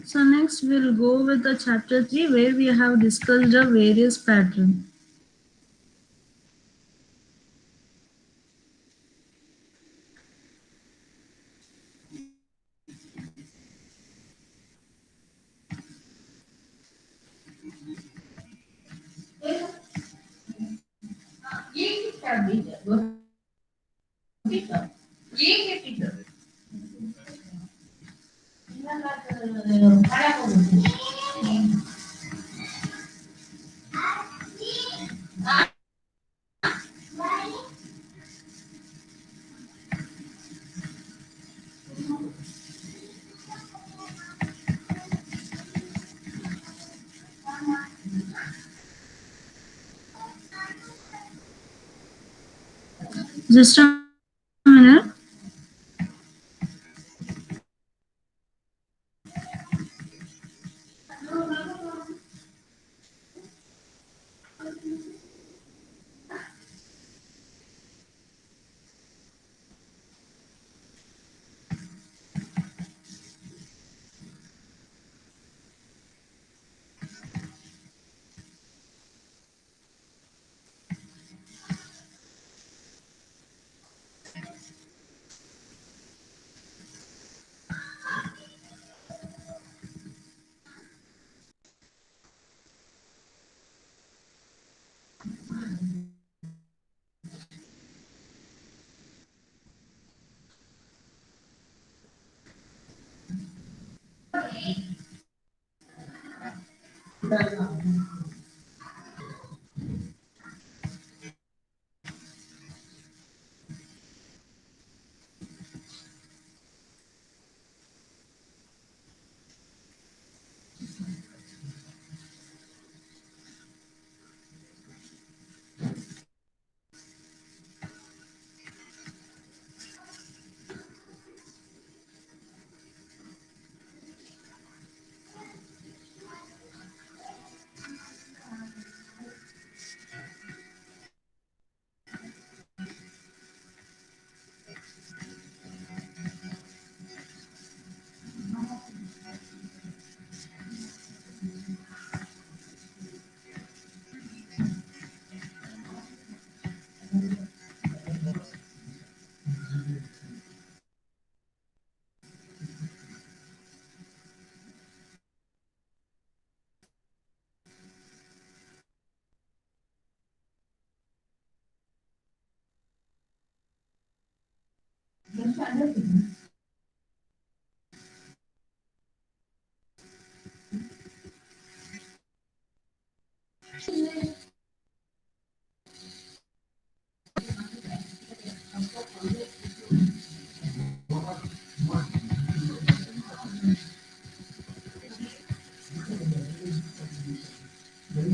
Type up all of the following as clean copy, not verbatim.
So next we'll go with the chapter 3 where we have discussed the various patterns. Just a minute.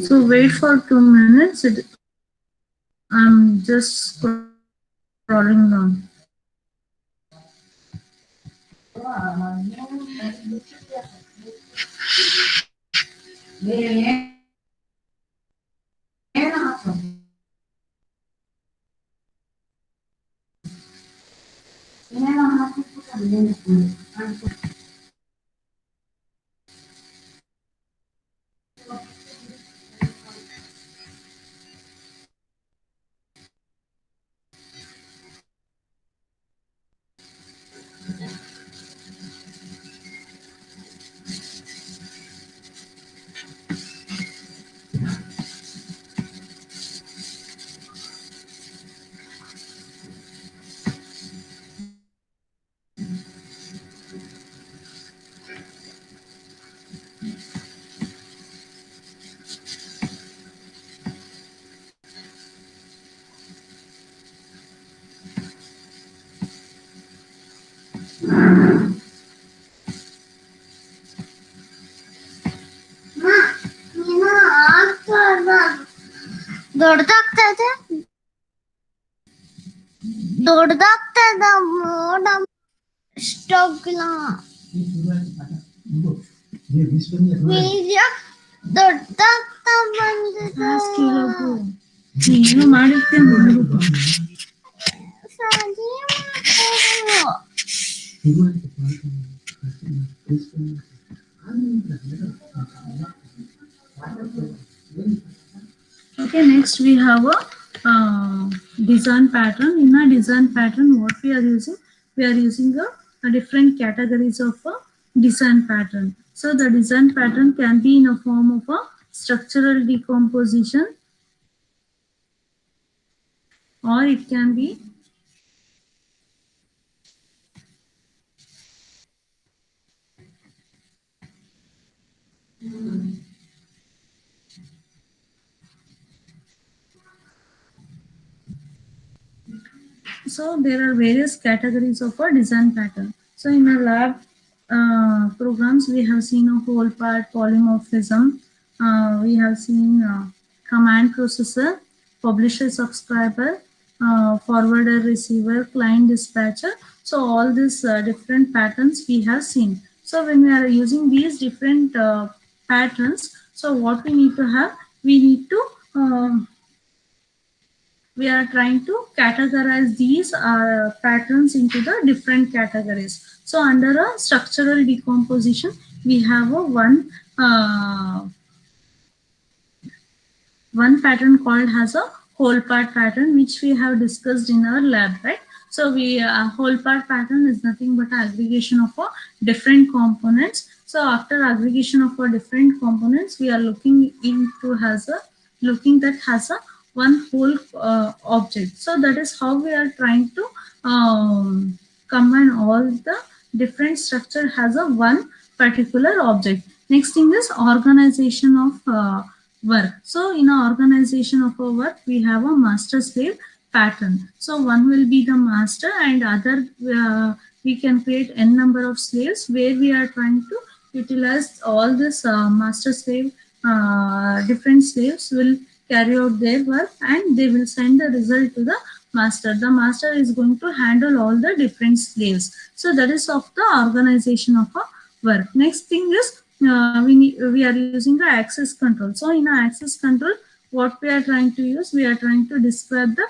So wait for 2 minutes. I'm just scrolling down. ದೊಡ್ಡದಾಗ್ತಾ ಇದೆ ದೊಡ್ಡದಾಗ್ತಾ ಇದೆ ಮೋಡ ಇಷ್ಟೋಗಿಲ್ಲ ಬೀಜ ದೊಡ್ಡದಾಗ್ತಾ ಬಂದಿದೆ ನೀನು ಮಾಡಿದ್ದೆ ಮಾಡು. ಸರಿ ಮಾಡ್ತಾರೆ. Okay, next we have a design pattern. In a design pattern, what we are using? We are using a different categories of a design pattern. So the design pattern can be in a form of a structural decomposition, or it can be so there are various categories of a design pattern. So in a lab programs, we have seen a whole part polymorphism. We have seen command processor, publisher subscriber, forwarder receiver, client dispatcher. So all these different patterns we have seen. So when we are using these different patterns, so what we need to have, we need to we are trying to categorize these patterns into the different categories. So under a structural decomposition, we have a one pattern called as a whole part pattern, which we have discussed in our lab, right? So we whole part pattern is nothing but aggregation of different components. So after aggregation of different components, we are looking into has a looking that has a one whole object. So that is how we are trying to combine all the different structure has a one particular object. Next thing is organization of work. So in our organization of our work, we have a master slave pattern. So one will be the master, and other we can create n number of slaves where we are trying to utilize all this master slave. Different slaves will carry out their work and they will send the result to the master. The master is going to handle all the different slaves. So that is of the organization of a work. Next thing is we are using the access control. So in a access control, what we are trying to use, we are trying to describe the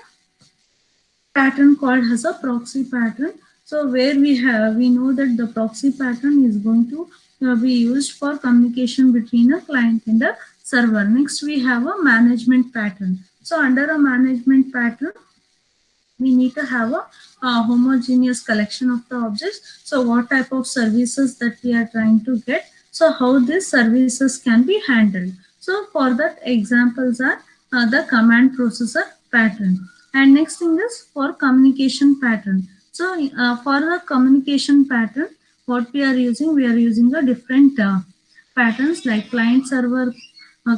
pattern called as a proxy pattern. So where we know that the proxy pattern is going to be used for communication between a client and a server. Next we have a management pattern. So under a management pattern, we need to have a homogeneous collection of the objects. So what type of services that we are trying to get, so how these services can be handled. So for that, examples are the command processor pattern. And next thing is for communication pattern. So for the communication pattern, what we are using a different patterns like client server,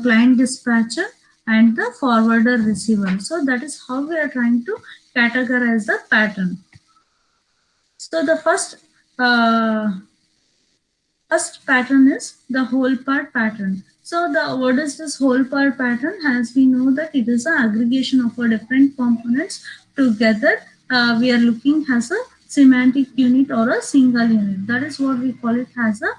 client dispatcher, and the forwarder receiver. So that is how we are trying to categorize the pattern. So the uh, first pattern is the whole part pattern. So the what is this whole part pattern? As we know that it is an aggregation of different components together. We are looking as a semantic unit or a single unit. That is what we call it as a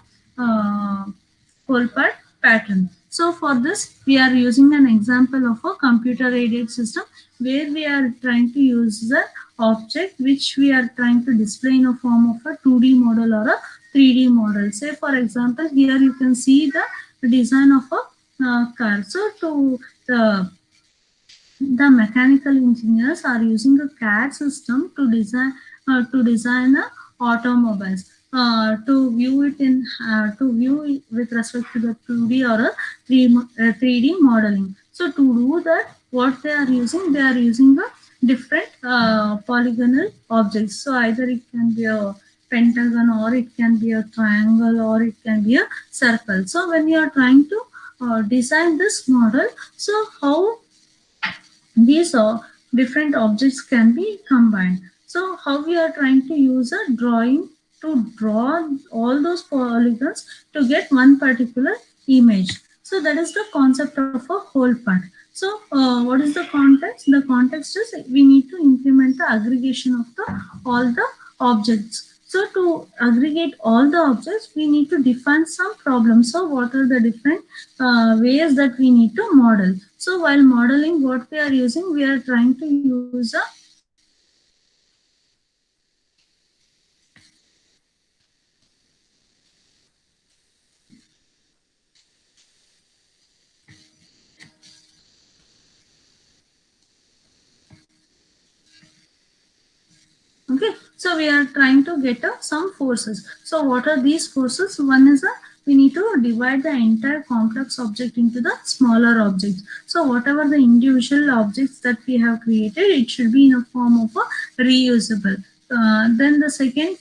whole part pattern. So for this, we are using an example of a computer aided system where we are trying to use the object which we are trying to display in a form of a 2D model or a 3D model. Say for example, here you can see the design of a car. So the mechanical engineers are using a CAD system to design automobiles. To view it in to view it with respect to the 2D or a 3D modeling. So to do that, what they are using a different polygonal objects. So either it can be a pentagon, or it can be a triangle, or it can be a circle. So when you are trying to design this model, so how these different objects can be combined. So how we are trying to use a drawing to draw all those polygons to get one particular image. So that is the concept of a whole part. So what is the context? The context is we need to implement the aggregation of the all the objects. So to aggregate all the objects, we need to define some problems. So what are the different ways that we need to model? So while modeling, what we are using, we are trying to use a So we are trying to get some forces. So what are these forces? One is we need to divide the entire complex object into the smaller objects. So whatever the individual objects that we have created, it should be in a form of a reusable. Then the second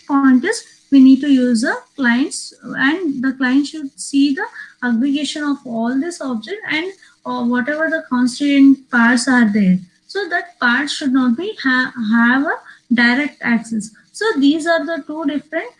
point is we need to use a clients, and the client should see the aggregation of all this object and whatever the constituent parts are there. So that part should not be have a direct access. So these are the two different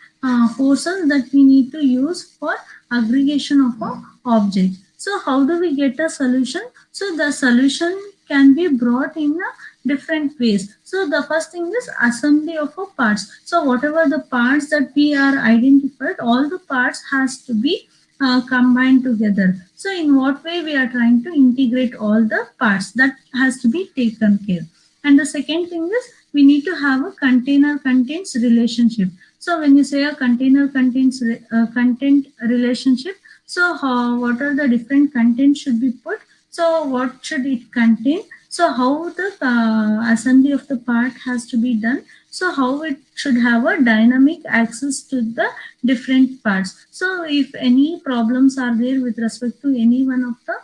forces that we need to use for aggregation of a object. So how do we get a solution? So the solution can be brought in a different ways. So the first thing is assembly of a parts. So whatever the parts that we are identified, all the parts has to be combined together. So in what way we are trying to integrate all the parts, that has to be taken care. And the second thing is we need to have a container contains relationship. So when you say a container contains content relationship, so what are the different content should be put? So what should it contain? So how the assembly of the part has to be done? So how it should have a dynamic access to the different parts. So if any problems are there with respect to any one of the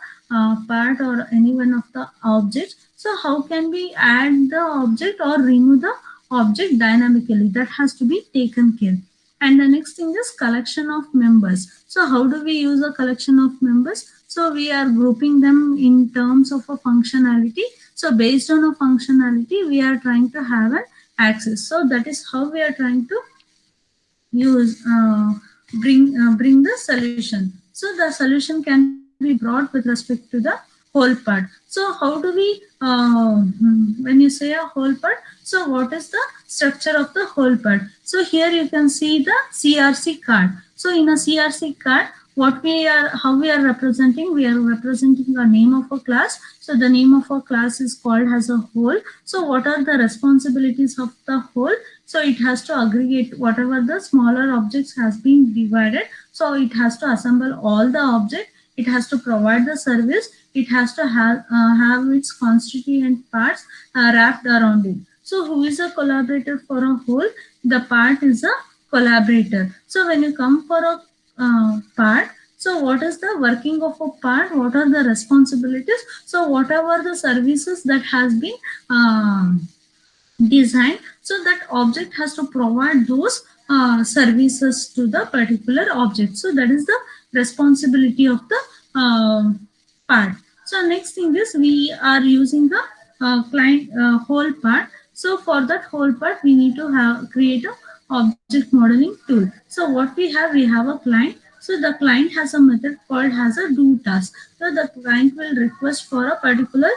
part or any one of the objects, so how can we add the object or remove the object dynamically? That has to be taken care. And the next thing is collection of members. So how do we use a collection of members? So we are grouping them in terms of a functionality. So based on a functionality, we are trying to have an access. So that is how we are trying to use bring the solution. So the solution can be brought with respect to the whole part. So how do we when you say a whole part, so what is the structure of the whole part? So here you can see the CRC card. So in a CRC card, what we are, how we are representing, we are representing the name of a class. So the name of a class is called as a whole. So what are the responsibilities of the whole? So it has to aggregate whatever the smaller objects has been divided. So it has to assemble all the object. It has to provide the service. It has to have its constituent parts wrapped around it. So who is a collaborator for a whole? The part is a collaborator. So when you come for a part, so what is the working of a part? What are the responsibilities? So whatever the services that has been designed, so that object has to provide those services to the particular object. So that is the responsibility of the part. So next thing is we are using the client whole part. So for that whole part, we need to have create a object modeling tool. So what we have a client. So the client has a method called as a do task. So the client will request for a particular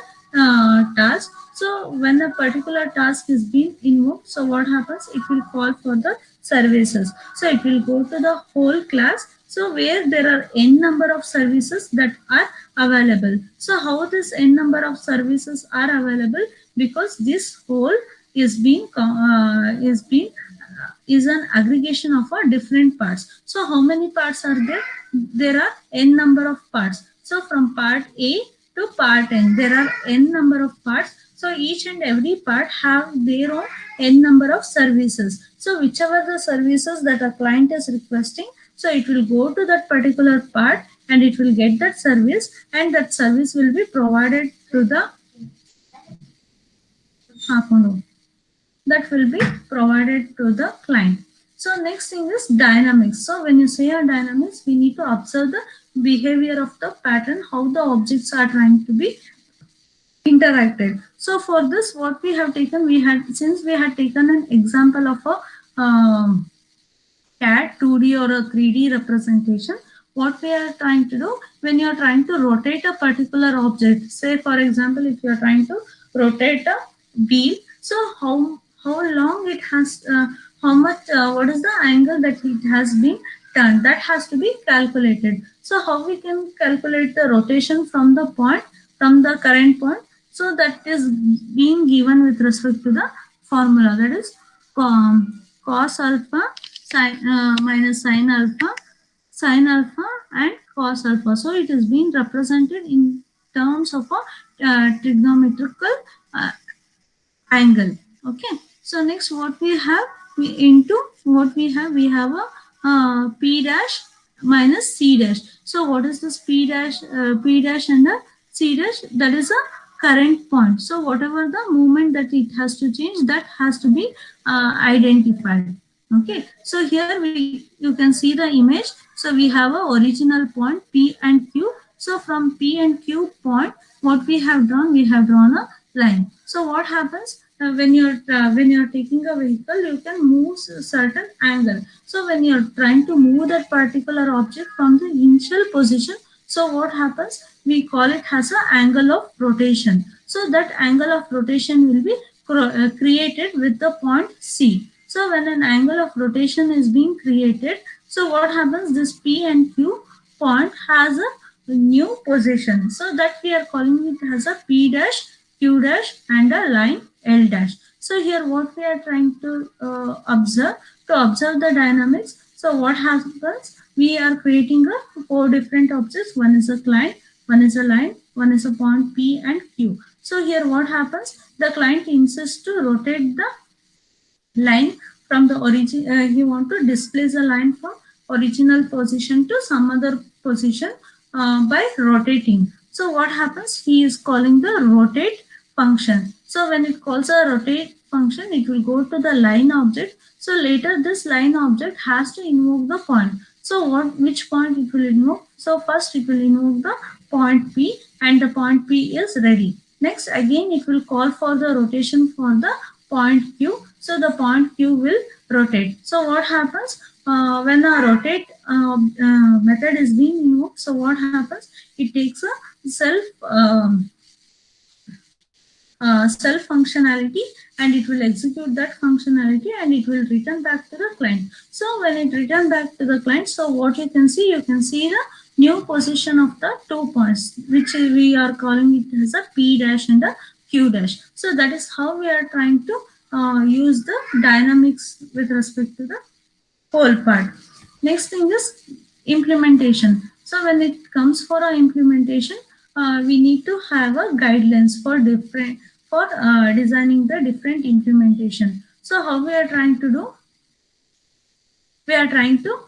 task. So when a particular task is being invoked, so what happens? It will call for the services. So it will go to the whole class. So where there are n number of services that are available. So how this n number of services are available? Because this whole is an aggregation of different parts. So how many parts are there? There are n number of parts. So from part A to part N, there are n number of parts. So each and every part have their own n number of services. So whichever the services that a client is requesting, so it will go to that particular part and it will get that service, and that service will be provided to the that will be provided to the client. So next thing is dynamics. So when you say a dynamics, we need to observe the behavior of the pattern, how the objects are trying to be interacted. So for this, what we have taken, since we had taken an example of a CAD 2D or a 3D representation, what we are trying to do, when you are trying to rotate a particular object, say for example, if you are trying to rotate a wheel, so how long it has, how much, what is the angle that it has been turned, that has to be calculated. So how we can calculate the rotation from the point, from the current point? So that is being given with respect to the formula, that is cos alpha minus sin alpha and cos alpha. So it is being represented in terms of a trigonometrical angle. Okay. So next what we have, we have a p dash minus c dash. So what is this p dash and the c dash? That is a current point. So whatever the movement that it has to change, that has to be identified. Okay, so here you can see the image. So we have a original point p and q. So from p and q point, what we have drawn a line. So what happens when you're taking a vehicle, you can move certain angle. So when you're trying to move that particular object from the initial position, so what happens, we call it as an angle of rotation. So that angle of rotation will be created with the point c. So when an angle of rotation is being created, so what happens, this p and q point has a new position. So that we are calling it as a p dash, q dash and a line L dash. So here what we are trying to observe, to observe the dynamics. So what happens, we are creating a four different objects. One is a client, one is a line, one is a point P and Q. So here what happens, the client insists to rotate the line from the origin. He want to displace a line from original position to some other position by rotating. So what happens, he is calling the rotate function. So when it calls a rotate function, it will go to the line object. So later this line object has to invoke the point. So which point it will invoke? So first it will invoke the point P, and the point P is ready. Next again it will call for the rotation for the point Q. So the point Q will rotate. So what happens when a rotate method is being invoked? So what happens? It takes a self functionality, and it will execute that functionality, and it will return back to the client. So when it return back to the client, so what you can see the new position of the 2 points, which we are calling it as a p dash and a q dash. So that is how we are trying to use the dynamics with respect to the whole part. Next thing is implementation. So when it comes for our implementation, we need to have a guidelines for designing the different implementation. So how we are trying to do? We are trying to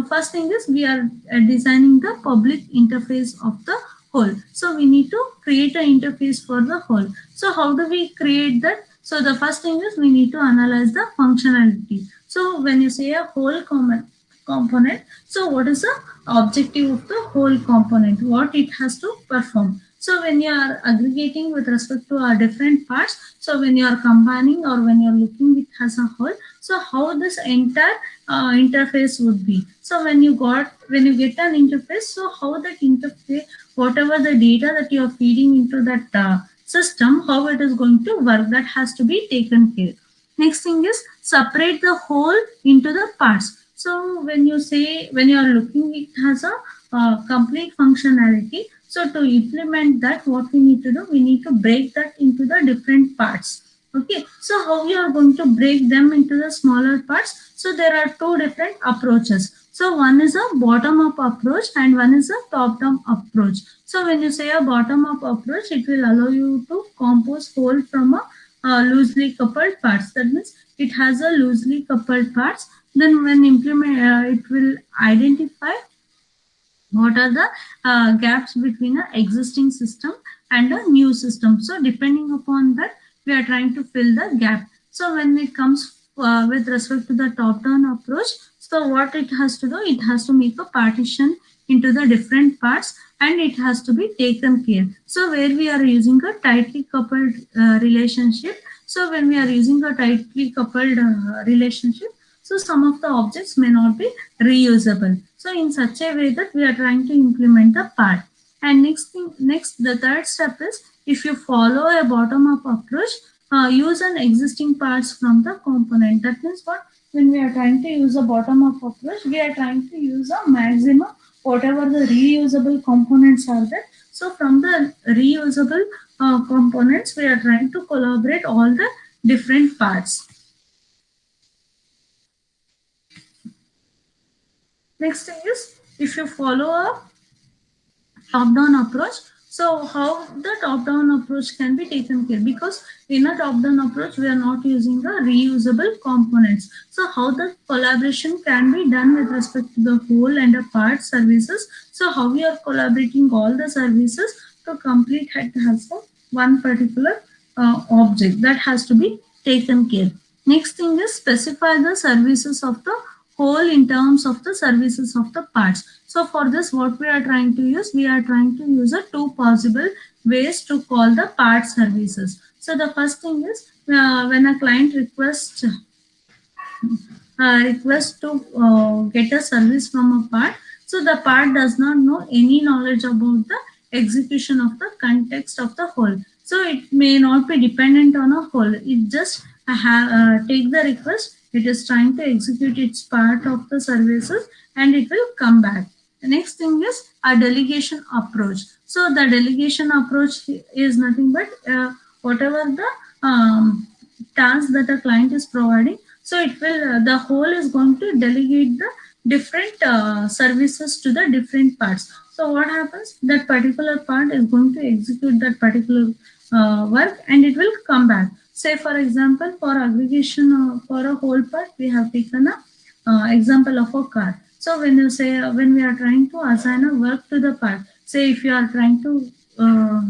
first thing is we are designing the public interface of the whole. So we need to create an interface for the whole. So how do we create that? So the first thing is we need to analyze the functionality. So when you say a whole component, so what is the objective of the whole component? What it has to perform? So when you are aggregating with respect to our different parts, so when you are combining or when you are looking it as a whole, so how this entire interface would be. So when you get an interface, so how that interface, whatever the data that you are feeding into that system, how it is going to work, that has to be taken care. Next thing is separate the whole into the parts. So when you are looking it has a complete functionality, so to implement that, what we need to do, we need to break that into the different parts. Okay, so how we are going to break them into the smaller parts? So there are two different approaches. So one is a bottom up approach and one is a top down approach. So when you say a bottom up approach, it will allow you to compose whole from a loosely coupled parts. That means it has a loosely coupled parts. Then when implement, it will identify what are the gaps between an existing system and a new system. So depending upon that, we are trying to fill the gap. So when it comes with respect to the top down approach, so what it has to do, it has to make a partition into the different parts, and it has to be taken care. So where we are using a tightly coupled relationship, so when we are using a tightly coupled relationship, so some of the objects may not be reusable. So in such a way that we are trying to implement the part. And the third step is, if you follow a bottom up approach, use an existing parts from the component. That means what? When we are trying to use a bottom up approach, we are trying to use a maximum whatever the reusable components are there. So from the reusable components, we are trying to collaborate all the different parts. Next thing is, if you follow a top down approach, So how the top-down approach can be taken care? Because in a top-down approach, we are not using the reusable components. So how the collaboration can be done with respect to the whole and the part services. So how we are collaborating all the services to complete it has a one particular object that has to be taken care. Next thing is specify the services of the whole in terms of the services of the parts. So for this, what we are trying to use, we are trying to use a two possible ways to call the part services. So the first thing is when a client request to get a service from a part. So the part does not know any knowledge about the execution of the context of the whole. So it may not be dependent on a whole. It just take the request. It is trying to execute its part of the services and it will come back. The next thing is a delegation approach. So the delegation approach is nothing but whatever the task that a client is providing, so it will the whole is going to delegate the different services to the different parts. So what happens, that particular part is going to execute that particular work and it will come back. Say for example, for aggregation for a whole part, we have taken a example of a car. So when you say when we are trying to assign a work to the part, say if you are trying to uh,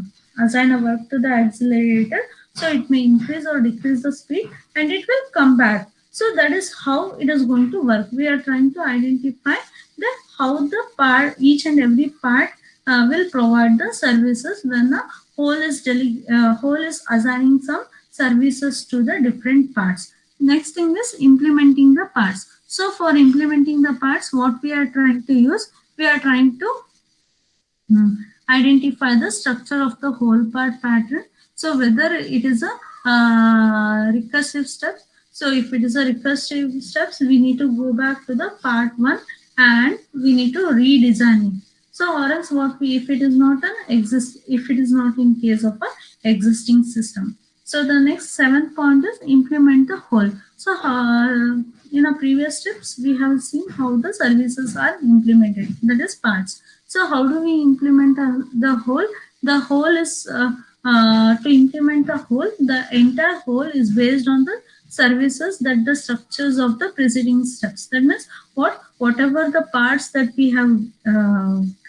assign a work to the accelerator, so it may increase or decrease the speed and it will come back. So that is how it is going to work. We are trying to identify the how the part, each and every part will provide the services when the whole is assigning some services to the different parts. Next thing is implementing the parts. So for implementing the parts, what we are trying to use, we are trying to identify the structure of the whole part pattern. So whether it is a recursive steps. So if it is a recursive steps, we need to go back to the part one and we need to redesign it. So or else what we, if it is not an exist, if it is not in case of a existing system. So the next seventh point is implement the whole. So in our previous steps, we have seen how the services are implemented, that is parts. So how do we implement the whole? The whole is to implement the whole. The entire whole is based on the services that the structures of the preceding steps. That means whatever the parts that we have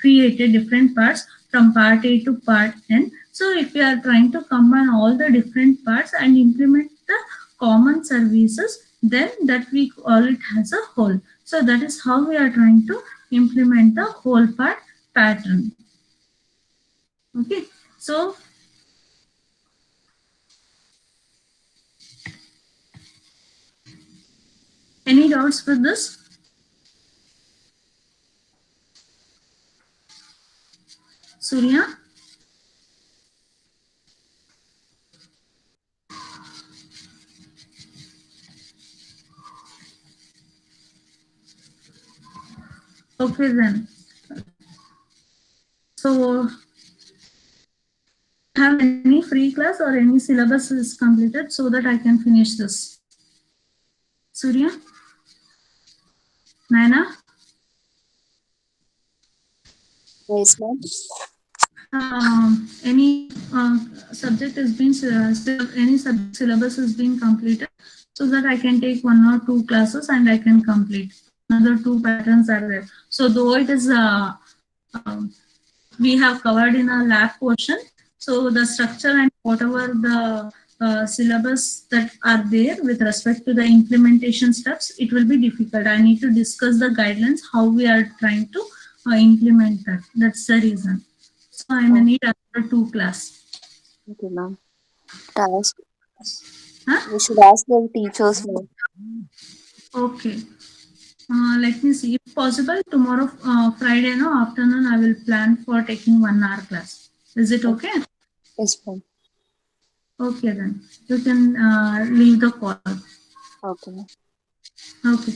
created, different parts from part A to part N. So if we are trying to combine all the different parts and implement the common services, then that we call it as a whole. So that is how we are trying to implement the whole part pattern. Okay, so any doubts with this? Surya? Okay then. So have any free class or any syllabus is completed so that I can finish this? Surya? Naina? Yes, ma'am. Any subject has been any subject syllabus has been completed so that I can take one or two classes and I can complete. Another two patterns are there. So though it is we have covered in our lab portion, so the structure and whatever the syllabus that are there with respect to the implementation steps, it will be difficult. I need to discuss the guidelines, how we are trying to implement that. That's the reason. So I may need another two class. Okay, ma'am. Task. Huh? We should ask the teachers, ma'am. Okay. Let me see. If possible, tomorrow, Friday, no afternoon, I will plan for taking 1 hour class. Is it okay? Yes, ma'am. Okay, then you can leave the call. Okay, ma'am. Okay.